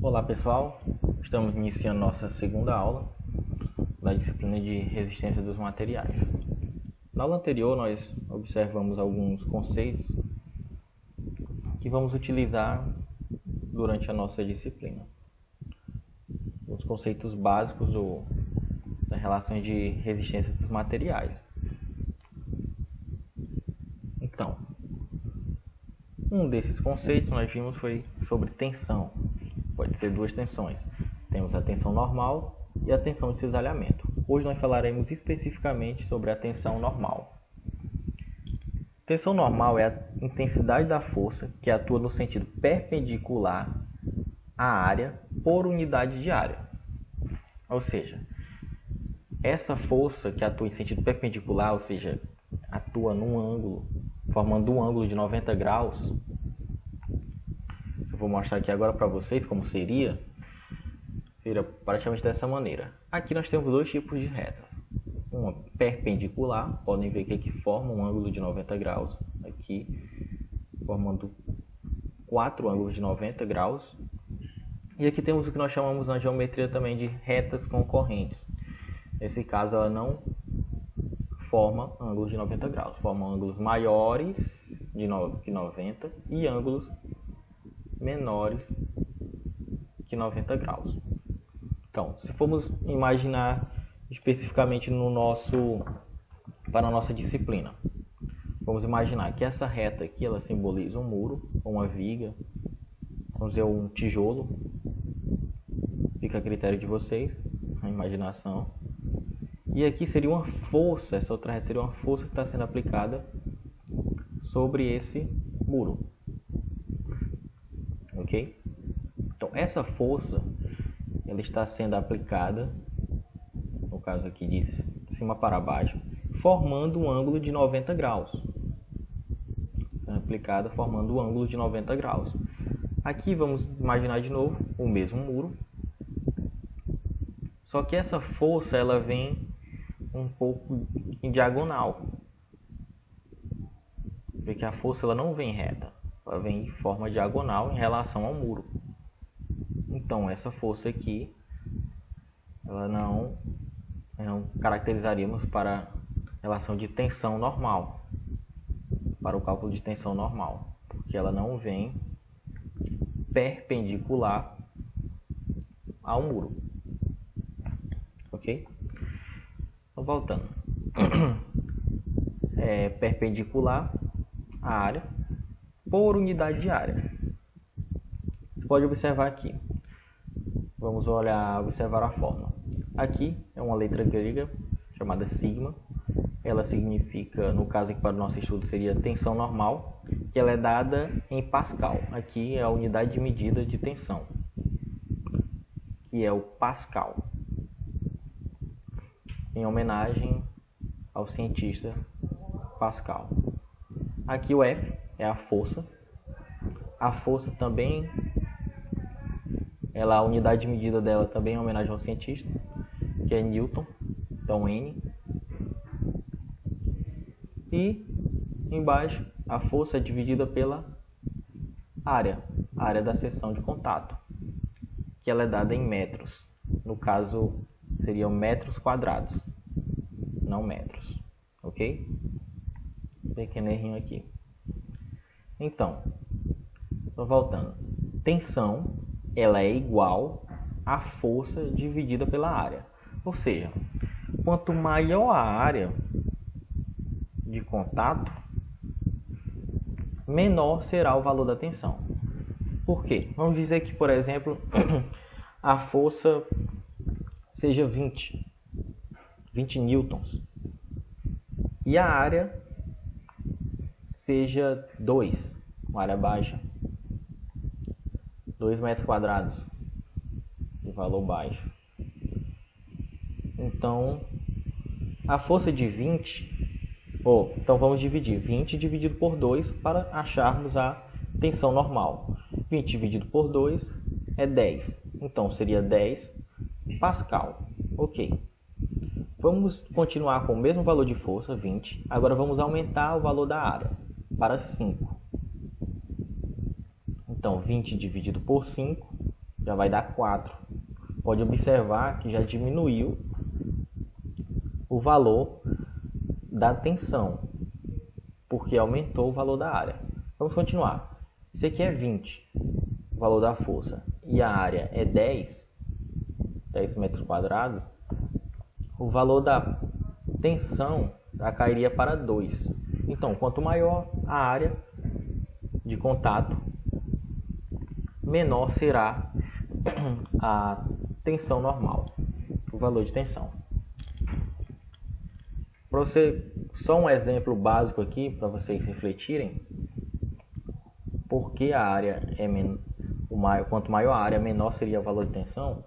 Olá pessoal, estamos iniciando nossa segunda aula da disciplina de resistência dos materiais. Na aula anterior nós observamos alguns conceitos que vamos utilizar durante a nossa disciplina. Os conceitos básicos das relações de resistência dos materiais. Então, um desses conceitos nós vimos foi sobre tensão. Pode ser duas tensões. Temos a tensão normal e a tensão de cisalhamento. Hoje nós falaremos especificamente sobre a tensão normal. Tensão normal é a intensidade da força que atua no sentido perpendicular à área por unidade de área. Ou seja, essa força que atua em sentido perpendicular, ou seja, atua num ângulo, formando um ângulo de 90 graus, eu vou mostrar aqui agora para vocês como seria praticamente dessa maneira. Aqui nós temos dois tipos de retas. Uma perpendicular, podem ver que aqui forma um ângulo de 90 graus, aqui formando 4 ângulos de 90 graus. E aqui temos o que nós chamamos na geometria também de retas concorrentes. Nesse caso ela não forma ângulos de 90 graus, forma ângulos maiores que 90 e ângulos menores que 90 graus. Então, se formos imaginar especificamente para a nossa disciplina, vamos imaginar que essa reta aqui ela simboliza um muro ou uma viga, vamos dizer um tijolo, fica a critério de vocês, a imaginação. E aqui seria uma força, essa outra reta seria uma força que está sendo aplicada sobre esse muro. Ok? Então, essa força ela está sendo aplicada, no caso aqui de cima para baixo, formando um ângulo de 90 graus. Sendo aplicada formando um ângulo de 90 graus. Aqui vamos imaginar de novo o mesmo muro, só que essa força ela vem um pouco em diagonal. Vê que a força ela não vem reta, ela vem em forma diagonal em relação ao muro. Então essa força aqui ela não caracterizaríamos para a relação de tensão normal, para o cálculo de tensão normal, porque ela não vem perpendicular ao muro. Ok? Então, voltando. É perpendicular à área por unidade de área. Você pode observar aqui. Vamos observar a forma. Aqui é uma letra grega chamada sigma. Ela significa, no caso aqui para o nosso estudo, seria tensão normal, que ela é dada em Pascal. Aqui é a unidade de medida de tensão, que é o Pascal, em homenagem ao cientista Pascal. Aqui o F é a força. A força também, a unidade de medida dela também é em homenagem ao cientista, que é Newton, então N. E embaixo a força é dividida pela área, a área da seção de contato, que ela é dada em metros. No caso, seriam metros quadrados, não metros, ok? Pequeno errinho aqui. Então, voltando. Tensão, ela é igual à força dividida pela área. Ou seja, quanto maior a área de contato, menor será o valor da tensão. Por quê? Vamos dizer que, por exemplo, a força seja 20 newtons e a área seja 2, uma área baixa, 2 metros quadrados de valor baixo. Então, a força de 20, então vamos dividir 20 dividido por 2 para acharmos a tensão normal. 20 dividido por 2 é 10, então seria 10 Pascal. Ok. Vamos continuar com o mesmo valor de força, 20. Agora vamos aumentar o valor da área para 5. Então, 20 dividido por 5 já vai dar 4. Pode observar que já diminuiu o valor da tensão, porque aumentou o valor da área. Vamos continuar. Esse aqui é 20, o valor da força, e a área é 10 metros quadrados. O valor da tensão já cairia para 2. Então, quanto maior a área de contato, menor será a tensão normal, o valor de tensão. Para você, só um exemplo básico aqui para vocês refletirem, porque a área é quanto maior a área, menor seria o valor de tensão.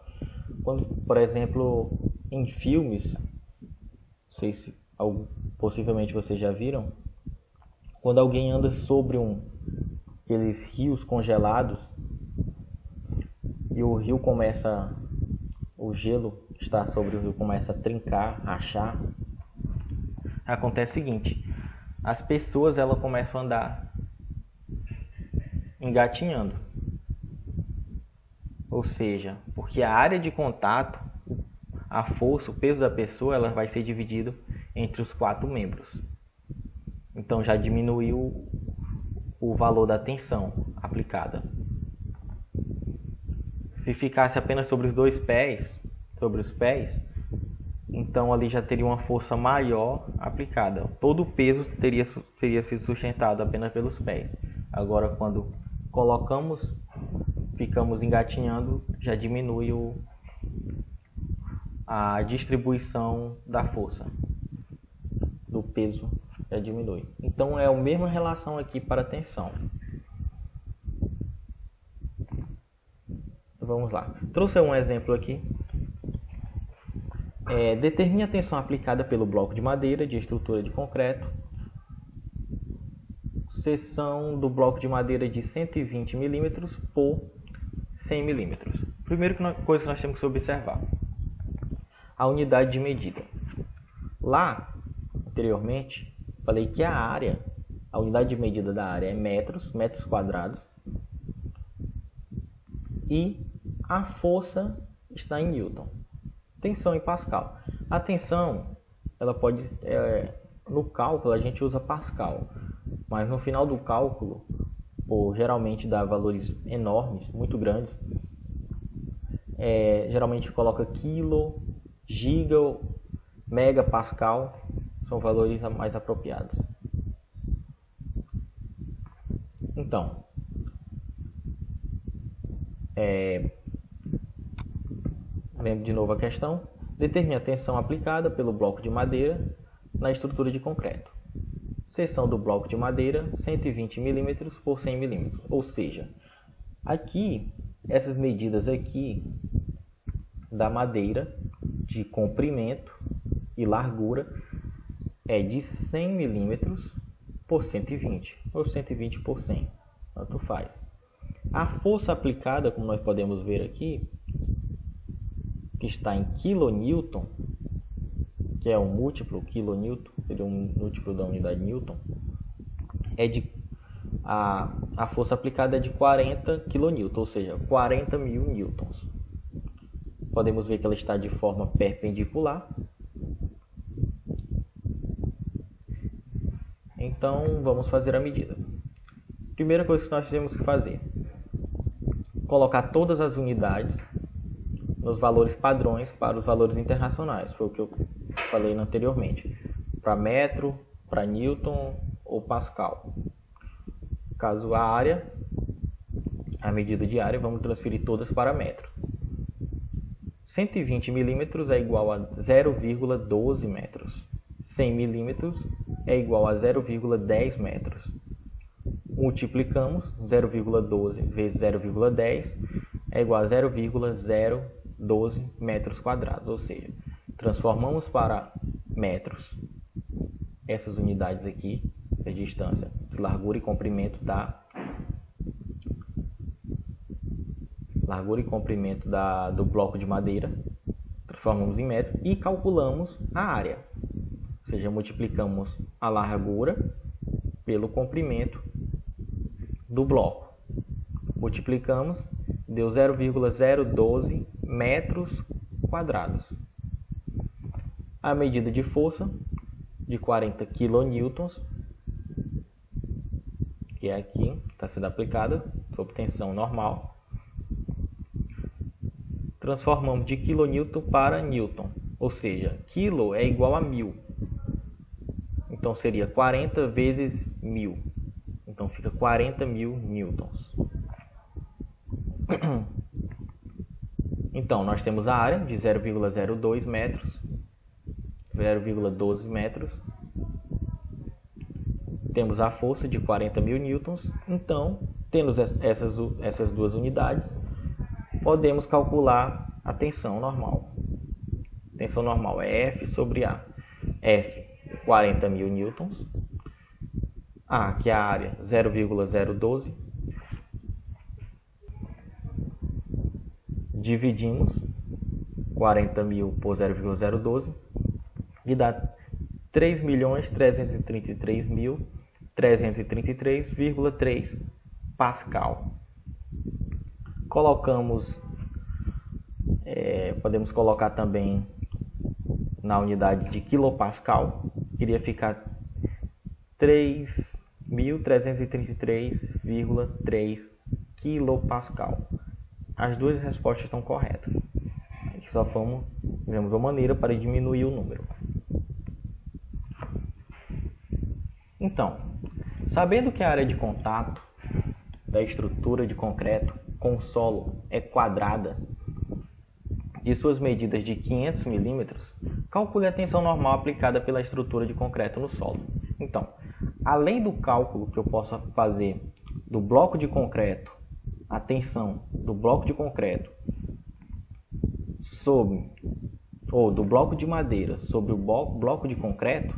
Quando, por exemplo, em filmes, não sei se possivelmente vocês já viram, quando alguém anda sobre aqueles rios congelados e o gelo que está sobre o rio começa a trincar, rachar, acontece o seguinte: as pessoas começam a andar engatinhando, ou seja, porque a área de contato, a força, o peso da pessoa, ela vai ser dividido entre os 4 membros. Então já diminuiu o valor da tensão aplicada. Se ficasse apenas sobre os pés, então ali já teria uma força maior aplicada. Todo o peso seria sido sustentado apenas pelos pés. Agora, quando ficamos engatinhando, já diminui a distribuição da força, do peso já diminui. Então é a mesma relação aqui para a tensão. Vamos lá. Trouxe um exemplo aqui. Determine a tensão aplicada pelo bloco de madeira de estrutura de concreto. Seção do bloco de madeira de 120 mm por 100 mm. Primeira coisa que nós temos que observar: a unidade de medida. Lá, anteriormente, falei que a unidade de medida da área é metros quadrados, e a força está em Newton. Tensão em Pascal. A tensão, ela pode, no cálculo a gente usa Pascal, mas no final do cálculo, por geralmente dar valores enormes, muito grandes, geralmente coloca quilo, giga, megapascal, são valores mais apropriados. Então, lembro de novo a questão. Determine a tensão aplicada pelo bloco de madeira na estrutura de concreto. Seção do bloco de madeira 120 mm por 100 mm. Ou seja, aqui, essas medidas aqui da madeira de comprimento e largura é de 100 mm por 120, ou 120 por 100, tanto faz. A força aplicada, como nós podemos ver aqui, que está em kilonewton, que é um múltiplo quilonewton, seria um múltiplo da unidade newton, a força aplicada é de 40 kN, ou seja, 40.000 newtons. Podemos ver que ela está de forma perpendicular. Então, vamos fazer a medida. Primeira coisa que nós temos que fazer: colocar todas as unidades nos valores padrões para os valores internacionais. Foi o que eu falei anteriormente. Para metro, para newton ou pascal. Caso a área, a medida de área, vamos transferir todas para metro. 120 milímetros é igual a 0,12 metros. 100 milímetros é igual a 0,10 metros. Multiplicamos 0,12 vezes 0,10 é igual a 0,012 metros quadrados, ou seja, transformamos para metros essas unidades aqui, a distância de largura e comprimento do bloco de madeira, transformamos em metro e calculamos a área, ou seja, multiplicamos a largura pelo comprimento do bloco, multiplicamos, deu 0,012 metros quadrados. A medida de força de 40 kN, que é aqui, está sendo aplicada sob tensão normal. Transformamos de kN para newton, ou seja, quilo é igual a 1000. Então seria 40 vezes 1000. Então fica 40.000 newtons. Então nós temos a área de 0,02 metros, 0,12 metros. Temos a força de 40.000 newtons. Então, tendo essas duas unidades, podemos calcular a tensão normal. A tensão normal é F sobre A. F, 40.000 newtons. A, que é a área, 0,012. Dividimos 40.000 por 0,012 e dá 3.333.333,3 Pascal. Colocamos, podemos colocar também na unidade de quilopascal, iria ficar 3.333,3 quilopascal. As duas respostas estão corretas. Aqui só fizemos uma maneira para diminuir o número. Então, sabendo que a área de contato da estrutura de concreto com o solo é quadrada e suas medidas de 500 milímetros, calcule a tensão normal aplicada pela estrutura de concreto no solo. Então, além do cálculo que eu possa fazer do bloco de concreto, a tensão do bloco de concreto ou do bloco de madeira sobre o bloco de concreto,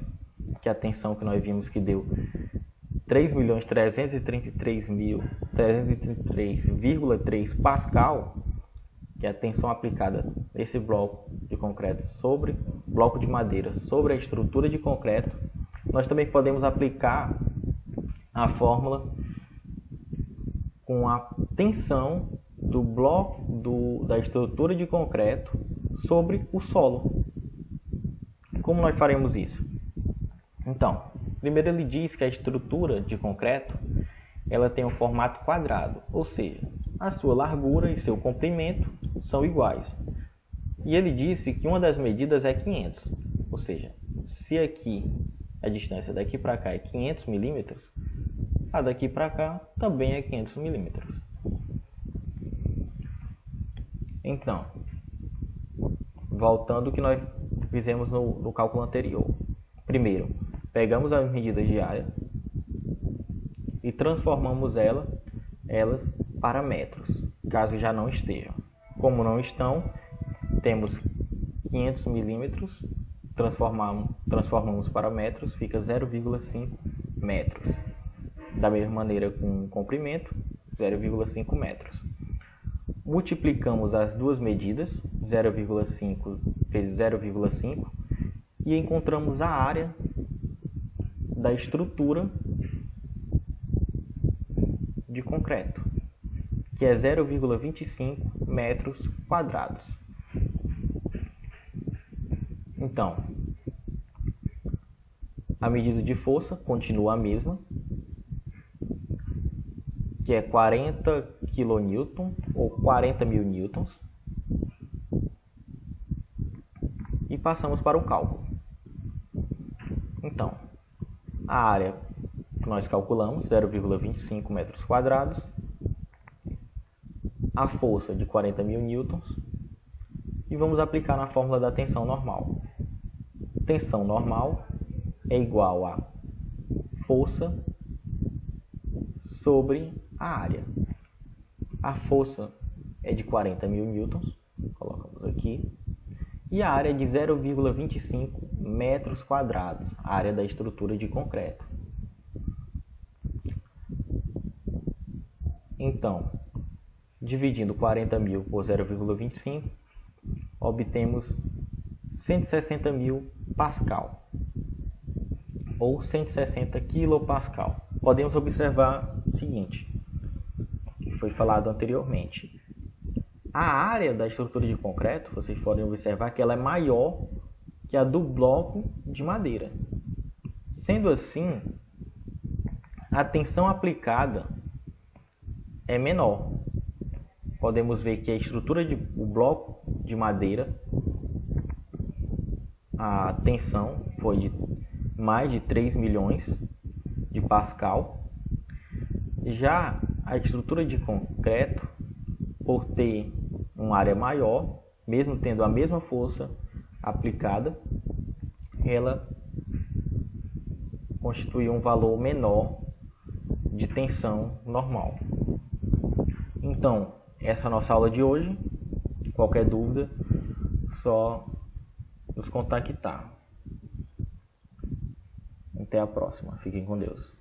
que é a tensão que nós vimos que deu 3.333.333,3 Pascal, que é a tensão aplicada nesse bloco de concreto sobre bloco de madeira sobre a estrutura de concreto, nós também podemos aplicar a fórmula com a tensão do bloco da estrutura de concreto sobre o solo. Como nós faremos isso? Então, primeiro ele diz que a estrutura de concreto ela tem um formato quadrado, ou seja, a sua largura e seu comprimento são iguais. E ele disse que uma das medidas é 500, ou seja, se aqui a distância daqui para cá é 500 milímetros, a daqui para cá também é 500 milímetros. Então, voltando ao que nós fizemos no cálculo anterior. Primeiro, pegamos as medidas de área e transformamos elas para metros, caso já não estejam. Como não estão, temos 500 milímetros, transformamos para metros, fica 0,5 metros. Da mesma maneira com o comprimento, 0,5 metros. Multiplicamos as duas medidas, 0,5 vezes 0,5, e encontramos a área da estrutura de concreto, que é 0,25 metros quadrados. Então, a medida de força continua a mesma, que é 40 kN ou 40.000 newtons. E passamos para o cálculo. Então, a área que nós calculamos, 0,25 metros quadrados, a força de 40.000 newtons, e vamos aplicar na fórmula da tensão normal. Tensão normal é igual a força sobre a área. A força é de 40.000 newtons, colocamos aqui, e a área é de 0,25 metros quadrados, a área da estrutura de concreto. Então, dividindo 40.000 por 0,25, obtemos 160.000 Pascal, ou 160 quilopascal. Podemos observar o seguinte, que foi falado anteriormente. A área da estrutura de concreto, vocês podem observar que ela é maior que a do bloco de madeira. Sendo assim, a tensão aplicada é menor. Podemos ver que o bloco de madeira, a tensão foi de mais de 3 milhões de pascal. Já a estrutura de concreto, por ter uma área maior, mesmo tendo a mesma força aplicada, ela constitui um valor menor de tensão normal. Então, essa é a nossa aula de hoje. Qualquer dúvida, só nos contactar. Até a próxima. Fiquem com Deus.